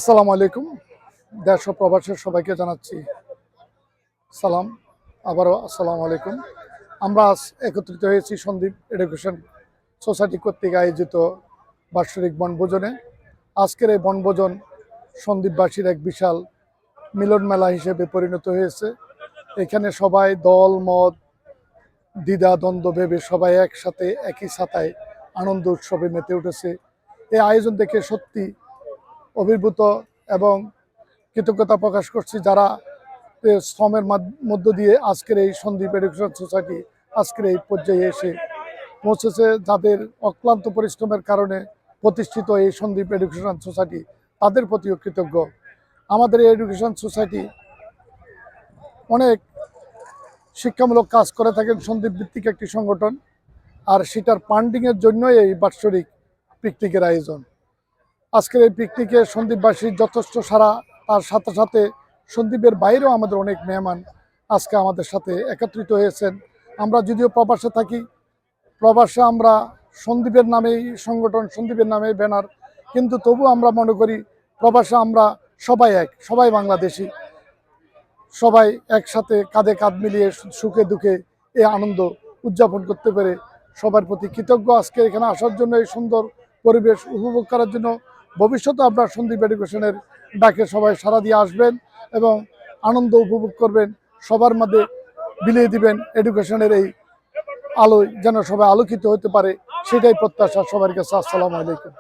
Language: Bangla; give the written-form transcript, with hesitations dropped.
আসসালামু আলাইকুম। দেশ ও প্রবাসের সবাইকে জানাচ্ছি সালাম। আবারও আসসালামু আলাইকুম। আমরা আজ একত্রিত হয়েছি সন্দীপ এডুকেশন সোসাইটি কর্তৃক আয়োজিত বাৎসরিক বনভোজনে। আজকের এই বনভোজন সন্দীপবাসীর এক বিশাল মিলন মেলা হিসেবে পরিণত হয়েছে। এখানে সবাই দল মত দ্বিধা দ্বন্দ্ব ভেবে সবাই একসাথে একই ছাতায় আনন্দ উৎসবে মেতে উঠেছে। এই আয়োজন দেখে সত্যি অভিভূত এবং কৃতজ্ঞতা প্রকাশ করছি যারা শ্রমের মধ্য দিয়ে আজকের এই সন্দীপ এডুকেশন সোসাইটি আজকের এই পর্যায়ে এসে পৌঁছেছে, যাদের অক্লান্ত পরিশ্রমের কারণে প্রতিষ্ঠিত এই সন্দীপ এডুকেশন সোসাইটি, তাদের প্রতিও কৃতজ্ঞ। আমাদের এই এডুকেশন সোসাইটি অনেক শিক্ষামূলক কাজ করে থাকেন, সন্দীপ ভিত্তিক একটি সংগঠন, আর সেটার ফান্ডিংয়ের জন্যই এই বাৎসরিক পিকনিকের আয়োজন। আজকের এই পিকনিকে সন্দীপবাসীর যথেষ্ট সারা, তার সাথে সাথে সন্দীপের বাইরেও আমাদের অনেক মেহমান আজকে আমাদের সাথে একত্রিত হয়েছেন। আমরা যদিও প্রবাসে থাকি, প্রবাসে আমরা সন্দীপের নামেই সংগঠন, সন্দীপের নামেই ব্যানার, কিন্তু তবু আমরা মনে করি প্রবাসে আমরা সবাই এক, সবাই বাংলাদেশি, সবাই একসাথে কাঁধে কাঁধ মিলিয়ে সুখে দুঃখে এই আনন্দ উদযাপন করতে পেরে সবার প্রতি কৃতজ্ঞ। আজকে এখানে আসার জন্য, এই সুন্দর পরিবেশ উপভোগ করার জন্য। ভবিষ্যতে আপনার সন্দীপ এডুকেশনের ডাকে সবাই সাড়া দিয়ে আসবেন এবং আনন্দ উপভোগ করবেন, সবার মধ্যে বিলিয়ে দিবেন এডুকেশনের এই আলোয়, যেন সবাই আলোকিত হতে পারে, সেটাই প্রত্যাশা সবার কাছে। আসসালামু আলাইকুম।